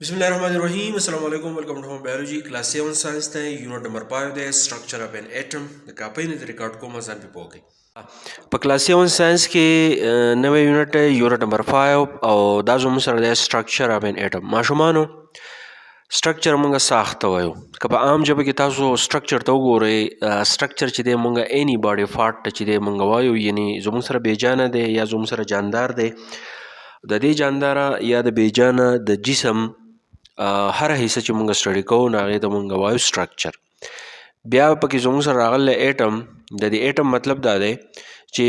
بسم الله الرحمن الرحیم السلام علیکم ویلکم ټو بایولوژي کلاس 7 ساينس ته یونټ نمبر 5 د سټرکچر اف ان اټم د کاپۍ نه ریکارډ کوم ځان په پوګي په کلاس 7 ساينس کې نوې یونټ نمبر 5 او دا زموږ سره د سټرکچر اف ان اټم ماشومانو سټرکچر مونږه ساخته وایو که په عام ژبه کې تاسو سټرکچر ته وګورئ سټرکچر چې دی مونږه اني باډي فارټ چې دی مونږ وایو یعنی زموږ سره بیجانه دی یا زموږ سره جاندار دی د دې جانداره یا د بیجانه د جسم هر حصه چې مونږ سټډي کوو نو هغې ته مونږ وایو سټرکچر. بیا پکې زموږ سره راغلی ایټم د دې ایټم مطلب دا دی چې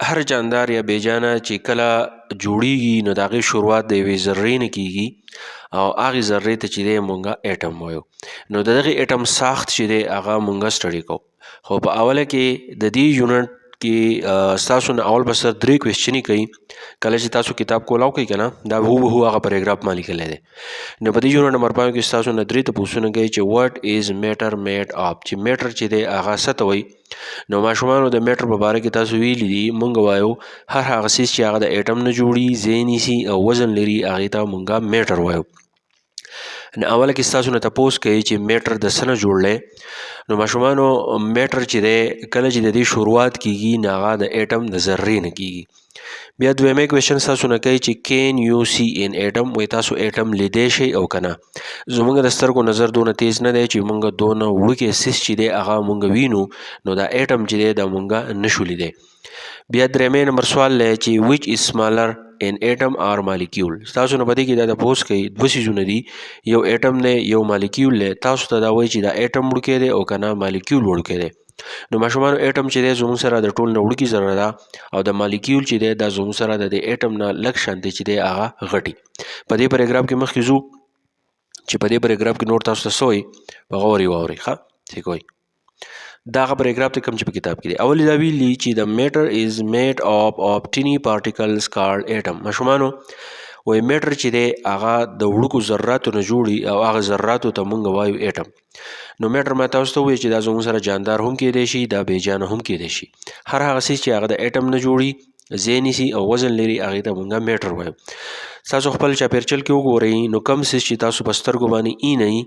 هر جاندار یا بیجانه چې کله جوړیږي نو د هغې شروعات د یوې ذرې نه کیږي او هغې ذرې ته چې دی مونږ ایټم وایو. نو د دغې ایټم ساخت چې دی هغه مونږ سټډي کوو خو په اوله کې د دې یونټ کې ستاسو نه اول به سر 3 کوېسچنې کوي کله چې تاسو کتاب کولاو کوئ که نه دا هو هغه پیراګراف ما لیکلی دی. نو په دې یونټ نمبر 5 کې ستاسو نه 3 تپوسونه کوي چې واټ از میټر میډ اف چې میټر چې دی هغه څه ته وایي. نو ماشومانو د میټر په باره کې تاسو ویلي دي مونږ وایو هر هغه څیز چې هغه د ایټم نه جوړي ځای نیسي او وزن لري هغې ته مونږه میټر وایو. نو اوله کې ستاسو نه تپوس کوي چې میټر د څه نه جوړلی. نو ماشومانو میټر چې دی کله چې د دې شروعات کیږي نو هغه د ایټم د ذرې نه کیږي. بیا دویمه کوېشن ستاسو نه کوي چې کین یو سی ان ایټم وایي تاسو ایټم لیدی شئ او که نه. زموږ د سترګو نظر دونه تیز نه دی چې مونږ دونه وړوکی سیس چې دی هغه مونږ وینو نو دا ایټم چې دی دا مونږ نشو لیدی. بیا درېمې نمبر سوال دی چې ویچ از سمالر ان ایټم آر مالیکیول. تاسو نه په دې کې دا تپوس کوي دوه څیزونه دي یو ایټم دی یو مالیکیول دی تاسو ته دا وایي چې دا ایټم وړوکی دی او که نه مالیکیول وړوکی دی. نو ماشومانو ایټم چې دی زموږ سره د ټول نه وړوکې ذره ده او د مالیکیول چې دی دا زموږ سره د دې ایټم نه لږ شانتې چې دی هغه غټي. په دې پیراګراف کې مخکې ځو چې په دې پیراګراف کې نور تاسو ته څه وایي په غور یې واورئ ښه ټیک وایي. دا هغه پیراګراف دی کوم چې په کتاب کې دی. اول دا ویلي چې د میټر از میډ of tiny particles called atom. ماشومانو وایي میټر چې دی هغه د وړوکو ذراتو نه جوړي او هغه ذراتو ته مونږ وایو ایټم. نو میټر ما تاسو ته ووایي چې دا زموږ سره جاندار هم کیدی شي دا بیجانه هم کیدی شي. هر هغه څیز چې هغه د ایټم نه جوړي ځای نیسي او وزن لري هغې ته مونږ میټر وایو. تاسو خپل چاپیرچل کې وګورئ نو کم څیز چې تاسو په سترګو باندې اینئ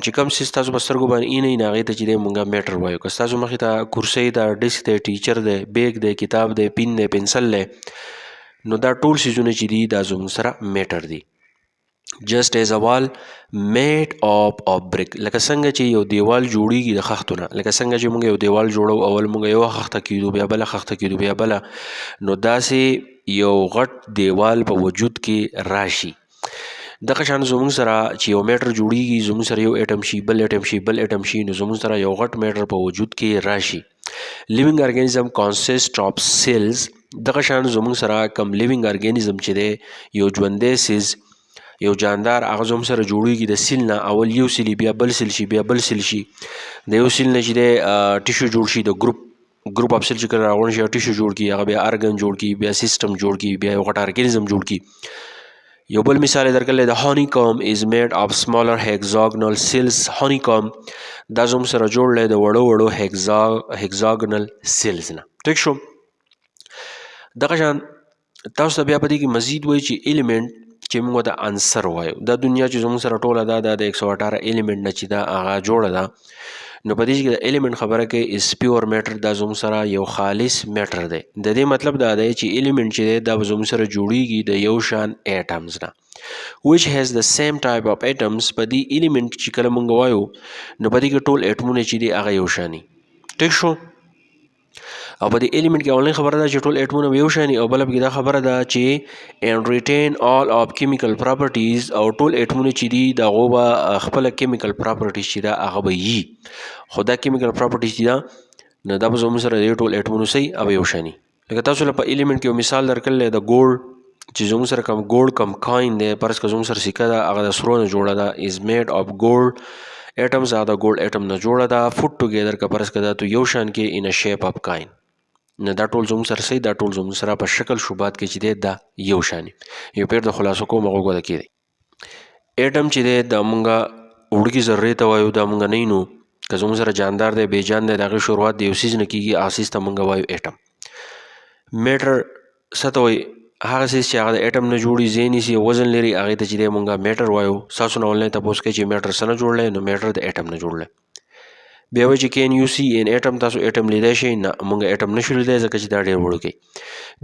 چې کم څیز تاسو په سترګو باندې اینئ نو هغې ته چې دی مونږ میټر وایو. که ستاسو مخې ته کرسۍ ده ډیسک دی ټیچر دی بیګ دی کتاب دی پین دی پنسل دی نو دا ټول څیزونه چې دي دا زموږ سره میټر دي. just as a wall made of brick. لکه څنګه چې یو دیوال جوړیږي د خښتو نه لکه څنګه چې موږ یو دیوال جوړو اول موږ یوه خښته کیدو بیا بله خښته کیدو بیا بله نو داسې یو غټ دیوال په وجود کې راشي. دغه شان زموږ سره چې یو میټر جوړیږي زموږ سره یو ایټم شي بل ایټم شي بل ایټم شي نو زموږ سره یو غټ میټر په وجود کې راشي. living organism consist of cells. دغه شان زموږ سره کم living organism چې دی یو ژوندی څیز یو جاندار هغه زموږ سره جوړیږي د سیل نه اول یو سیل بیا بل سیل شي بیا بل سیل شي د یو سیل نه چې دی ټیشو جوړ شي د ګروپ اف سیل چې کله راغونډ شي ټیشو جوړ کړي هغه بیا ارګن جوړ کړي بیا سیسټم جوړ کړي بیا یو غټ ارګانیزم جوړ کړي. یو بل مثال یې درکړلی د honeycomb is made of smaller hexagonal cells. honeycomb دا زموږ سره جوړلی د وړو وړو hexagonal cells نه. ټیک شو. دغه شان تاسو ته بیا په دې کې مزید وایي چې ایلیمنټ چې موږ د عنصر وایو دا دنیا چې زموږ سره ټوله دا د 118 ایلیمنټ نه چې دا هغه جوړه ده نو په دې کې د ایلیمنټ خبره کوي از پیور میټر دا زموږ سره یو خالص میټر دی. د دې مطلب دا دی چې ایلیمنټ چې دی دا به زموږ سره جوړیږي د یو شان ایټمز نه which has the same type of atoms. په دې ایلیمنټ چې کله موږ وایو نو په دې کې ټول ایټمونه چې دي هغه یو شاني. ټیک شو. او په دې ایلیمنټ کې اولنۍ خبره ده چې ټول ایټمونه به یو شاني او بله پکې دا خبره ده چې and retain all of chemical properties او ټول ایټمونه چې دي د هغو به خپله chemical properties چې ده هغه به یي خو دا chemical properties چې ده نو دا به زموږ سره د ټول ایټمونو صحیح او به یو شاني. لکه تاسو له په ایلیمنټ کې یو مثال درکړلی د ګوړ چې زموږ سره کم ګوړ کم کاین دی فرض که زموږ سره سکه ده هغه د سرو نه جوړه ده is made of gold atoms هغه د ګولډ ایټم نه جوړه ده put together که فرض که دا تو یو شان کې in a shape of coin نو دا ټول زموږ سره صحیح دا ټول زموږ سره په شکل شوبات کې چې دی دا یو شاني. یو پیر د خلاصو کوم هغه ګوده کې دی ایټم چې دی دا مونږه وړوکي ذرې ته وایو دا مونږ نه یو نو که زموږ سره جاندار دی بیجان دی د هغې شروعات د یو څیز نه کېږي هغه څیز ته مونږ وایو ایټم. میټر څه ته وایي هغه څیز چې هغه د اټم نه جوړي ځای نیسي او وزن لري هغې ته چې دی مونږه میټر وایو. ستاسو نه آنلاین تپوس کوي چې میټر څه نه جوړلی، نو میټر د اټم نه جوړلی. بیا وایي چې کین یو سی ان اټم، تاسو اټم لیدای شئ؟ نه مونږ اټم نشو لیدای ځکه چې دا ډېر وړوکی.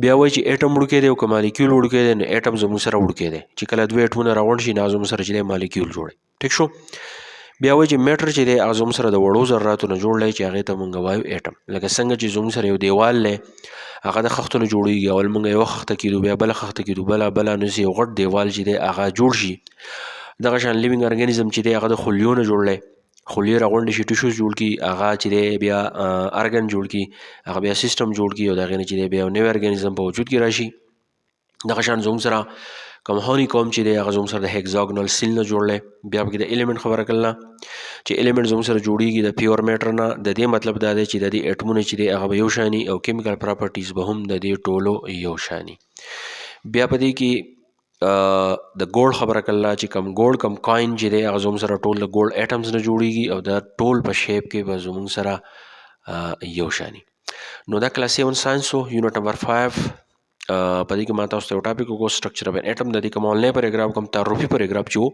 بیا وایي چې اټم وړوکی دی او که مالیکیول وړوکی دی، نو اټم زموږ سره وړوکی دی. چې کله دوه اټمونه راغونډ شي نو هغه زموږ سره چې دی مالیکیول جوړوي. ټیک شو. بیا وایي چې میټر چې دی هغه زموږ سره د وړو ذراتو نه جوړلی چې هغې ته مونږ وایو اټم. لکه څنګه چې زموږ سره یو دیوال دی هغه د خښتو نه جوړیږي، اول مونږ یوه خښته کیدو، بیا بله خښته کیدو، بله نو یو غټ دیوال چې دی هغه جوړ شي. دغه شان لیوینګ ارګانیزم چې دی هغه د خلیو نه جوړلی، خلیې راغونډې شي، ټیشوز جوړ کړي، هغه چې دی بیا ارګن جوړ کړي، هغه بیا سیسټم جوړ کړي او د هغې نه چې دی بیا یو نوی ارګانیزم په وجود کې راشي. دغه شان زموږ سره کوم هونی کوم چې دی هغه زموږ سره د هیکزاګنل سیل نه جوړلی. بیا پکې د ایلیمنټ خبره کړله چې ایلیمنټ زموږ سره جوړیږي د پیور میټر نه. د دې مطلب دا دی چې د دې اټمونه چې دی هغه به یو شاني او کیمیکل پراپرټیز به هم د دې ټولو یو شاني. بیا په دې کې د ګوړ خبره کړله چې کم ګوړ کم کاین چې دی هغه زموږ سره ټول د ګوړ اټمز نه جوړیږي او دا ټول په شیپ کې به زموږ سره یو شاني. نو دا کلاس 7 ساینس و، یونټ نمبر 5. په دې کې ما تاسو ته یو ټاپک وکړو سټرکچر اف ان اټم. د دې کوم آنلاین پیراګراف کوم تعارفي پیراګراف چې و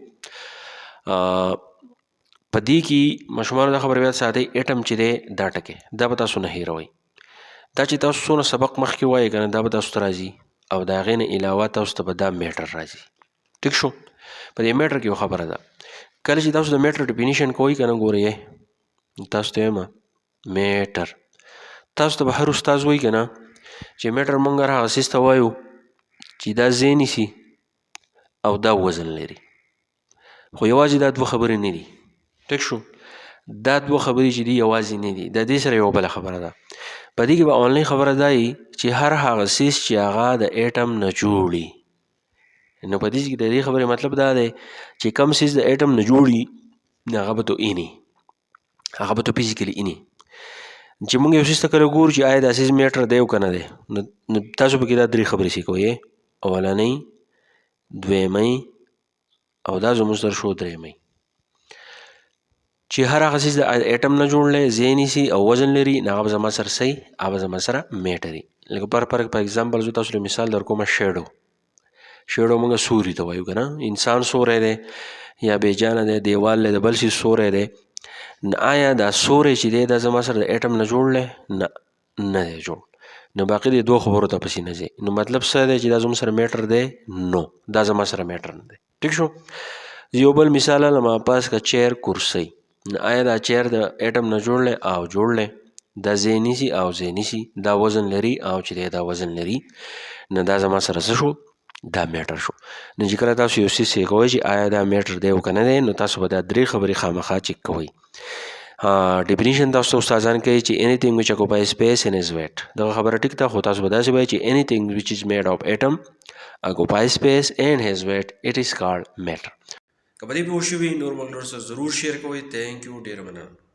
په دې کې ماشومانو دا خبره یاد ساتئ اټم چې دی دا ټکی دا به تاسو نه هیروئ. دا چې تاسو څونه سبق مخکې وایئ که نه دا به تاسو ته راځي او د هغې نه علاوه تاسو ته به دا میټر راځي. ټیک شو. په دې میټر کې یو خبره ده، کله چې تاسو د میټر ډیفینیشن کوئ که نه ګورئ تاسو ته وایم میټر، تاسو ته به هر استاد وایي که نه چې میټر مونږ هغه څیز ته وایو چې دا ځای نیسي او دا وزن لري. خو یوازې دا دوه خبرې نه دي. ټیک شو. دا دوه خبرې چې دي یوازې نه دي، د دې سره یوه بله خبره ده. په دې کې به آنلاین خبره دا وي چې هر هغه څیز چې هغه د اټم نه جوړي. نو په دې کې د دې خبرې مطلب دا دی چې کوم څیز د اټم نه جوړي هغه به تو اینی، هغه به تو فزیکلي اینی. چې موږ یو څیز ته کله ګورو چې آیا دا څیز میټر دی او که نه دی، نو تاسو پکې دا درې خبرې سې کوئ، اولنۍ، دویمۍ او دا زموږ سره شو درېمۍ. چې هر هغه څیز د اټم نه جوړلی، ځای نیسي او وزن لري نو هغه به زما سره څه وي، هغه به زما سره میټر وي. لکه پر اګزامپل زه تاسو ته مثال در کومه شیډو موږ سوري ته وایو که نه، انسان سوری دی یا بیجانه دی، دیوال دی، د بل څیز سوری دی. نو آیا دا سوری چې دی دا زما سره د اټم نه جوړلی؟ نه دی جوړ. نو باقي د دوه خبرو ته پسې نه ځي. نو مطلب څه دی چې دا زموږ سره میټر دی؟ نو دا زما سره میټر نه دی. ټیک شو. یو بل مثال علم پاس کا چیر کرسی. آیا دا چیر د اټم نه جوړلی؟ او جوړلی. دا ځای نیسي او ځای نیسي، دا وزن لري او چې دی دا وزن لري، نو دا زما سره څه شو؟ دا میټر شو. نو چې کله تاسو یو څیز کوئ چې آیا دا میټر دی او که نه دی، نو تاسو به دا درې خبرې خامخا چک کوئ. ډیفینیشن تاسو ته استادان کوي چې anything which occupies space and is wet. دغه خبره ټیک ده، خو تاسو به داسې وایئ چې anything which is made of atom occupies space and has weight it is called matter. که په دې پوه شوي نور ملګرو سره ضرور شیر کوئ. تھینک یو، ډېره مننه.